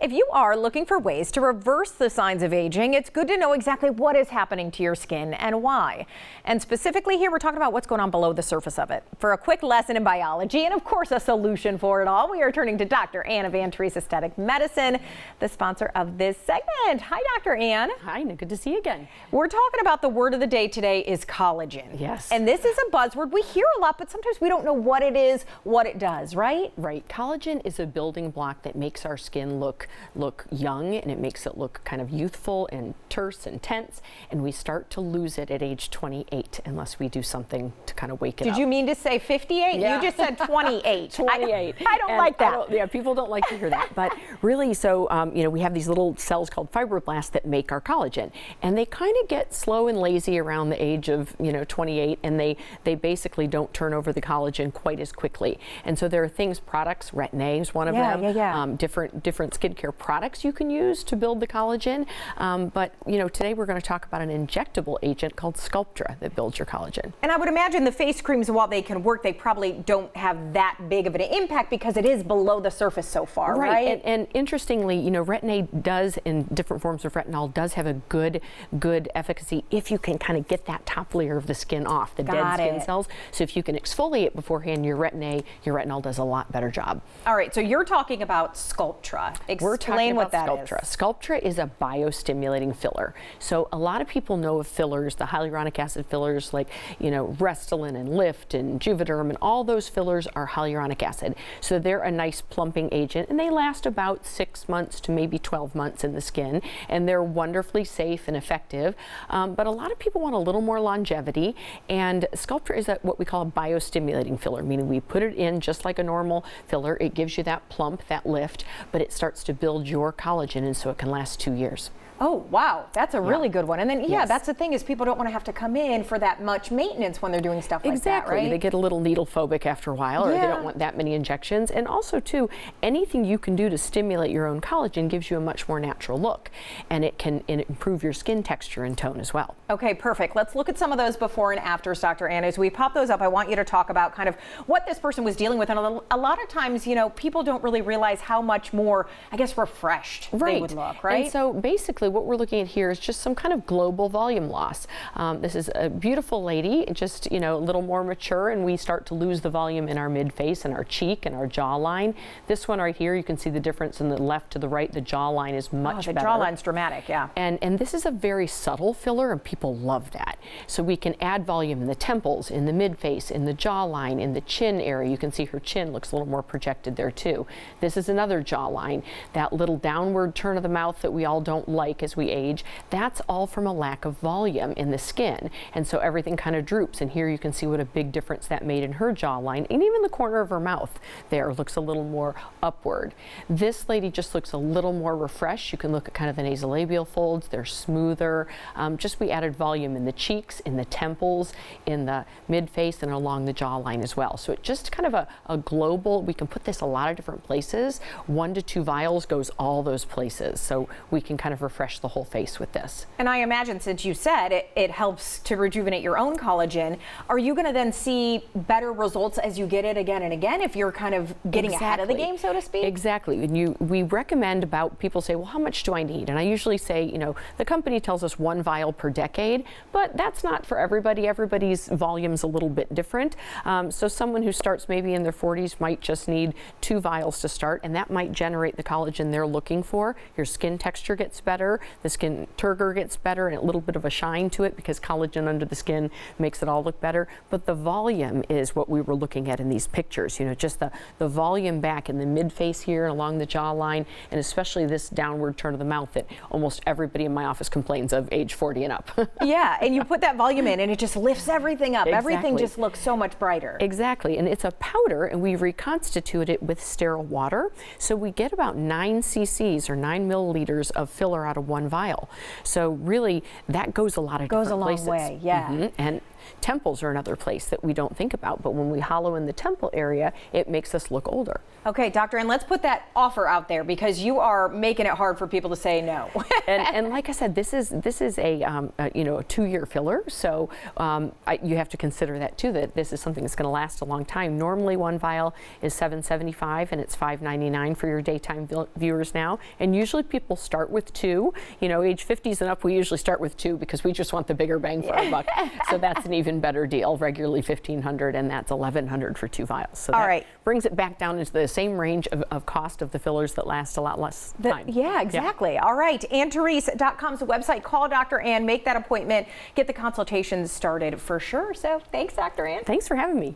If you are looking for ways to reverse the signs of aging, it's good to know exactly what is happening to your skin and why. And specifically here, we're talking about what's going on below the surface of it. For a quick lesson in biology and, of course, a solution for it all, we are turning to Dr. Anna Van Treese, Aesthetic Medicine, the sponsor of this segment. Hi, Dr. Ann. Hi, good to see you again. We're talking about the word of the day today is collagen. Yes. And this is a buzzword. We hear a lot, but sometimes we don't know what it is, what it does, right? Right. Collagen is a building block that makes our skin look young, and it makes it look kind of youthful and terse and tense, and we start to lose it at age 28 unless we do something to kind of wake it up. Did you mean to say 58? Yeah. You just said 28. 28. I don't like that. Yeah, people don't like to hear that. But really, so, we have these little cells called fibroblasts that make our collagen, and they kind of get slow and lazy around the age of, 28, and they basically don't turn over the collagen quite as quickly. And so there are products, Retin-A is one of them, different skincare products you can use to build the collagen. But today we're going to talk about an injectable agent called Sculptra that builds your collagen. And I would imagine the face creams, while they can work, they probably don't have that big of an impact because it is below the surface so far, right? And interestingly, Retin-A does, in different forms of retinol, does have a good efficacy if you can kind of get that top layer of the skin off, the dead skin cells. So if you can exfoliate beforehand, your retinol does a lot better job. All right, so you're talking about Sculptra. Explain what that is. Sculptra is a biostimulating filler. So a lot of people know of fillers, the hyaluronic acid fillers like, Restylane and Lift and Juvederm, and all those fillers are hyaluronic acid. So they're a nice plumping agent, and they last about 6 months to maybe 12 months in the skin, and they're wonderfully safe and effective. But a lot of people want a little more longevity, and Sculptra is what we call a biostimulating filler, meaning we put it in just like a normal filler. It gives you that plump, that lift, but it starts to build your collagen, and so it can last 2 years. Oh, wow. That's a really good one. And then, that's the thing is people don't want to have to come in for that much maintenance when they're doing stuff like that, right? They get a little needle phobic after a while, or they don't want that many injections. And also, too, anything you can do to stimulate your own collagen gives you a much more natural look, and it can improve your skin texture and tone as well. Okay, perfect. Let's look at some of those before and afters, Dr. Anna. As we pop those up, I want you to talk about kind of what this person was dealing with. And a lot of times, people don't really realize how much more, I guess, refreshed they would look, right? And so basically what we're looking at here is just some kind of global volume loss. This is a beautiful lady, just, a little more mature, and we start to lose the volume in our mid-face and our cheek and our jawline. This one right here, you can see the difference in the left to the right. The jawline is much better. The jawline's dramatic, yeah. And this is a very subtle filler, and people love that. So we can add volume in the temples, in the mid-face, in the jawline, in the chin area. You can see her chin looks a little more projected there too. This is another jawline. That little downward turn of the mouth that we all don't like as we age, that's all from a lack of volume in the skin. And so everything kind of droops. And here you can see what a big difference that made in her jawline. And even the corner of her mouth there looks a little more upward. This lady just looks a little more refreshed. You can look at kind of the nasolabial folds. They're smoother. We added volume in the cheeks, in the temples, in the mid-face, and along the jawline as well. So it just kind of a global, we can put this a lot of different places. 1 to 2 vials goes all those places. So we can kind of refresh the whole face with this. And I imagine, since you said it helps to rejuvenate your own collagen, are you going to then see better results as you get it again and again if you're kind of getting ahead of the game, so to speak? Exactly. And we recommend people say, well, how much do I need? And I usually say, the company tells us 1 vial per decade, but that's not for everybody. Everybody's volume's a little bit different. So someone who starts maybe in their 40s might just need 2 vials to start, and that might generate the collagen they're looking for. Your skin texture gets better, the skin turgor gets better, and a little bit of a shine to it because collagen under the skin makes it all look better. But the volume is what we were looking at in these pictures, just the volume back in the mid-face here and along the jawline, and especially this downward turn of the mouth that almost everybody in my office complains of age 40 and up. Yeah, and you put that volume in and it just lifts everything up. Exactly. Everything just looks so much brighter. Exactly, and it's a powder, and we reconstitute it with sterile water. So we get about 9 cc's or 9 milliliters of filler out of 1 vial. So really, that goes a lot of different places. Goes a long way, yeah. And Temples are another place that we don't think about, but when we hollow in the temple area, it makes us look older. Okay, doctor, and let's put that offer out there because you are making it hard for people to say no. and like I said, this is a you know, a 2-year filler, so you have to consider that too, that this is something that's going to last a long time. Normally one vial is $7.75 and it's $5.99 for your daytime viewers now, and usually people start with 2. You know, age 50s and up, we usually start with 2 because we just want the bigger bang for our buck. So that's an even better deal. Regularly $1,500 and that's $1,100 for 2 vials. So All that right. brings it back down into the same range of cost of the fillers that last a lot less time. Yeah, exactly. Yeah. All right. AnnTherese.com's website. Call Dr. Ann, make that appointment, get the consultations started for sure. So thanks, Dr. Ann. Thanks for having me.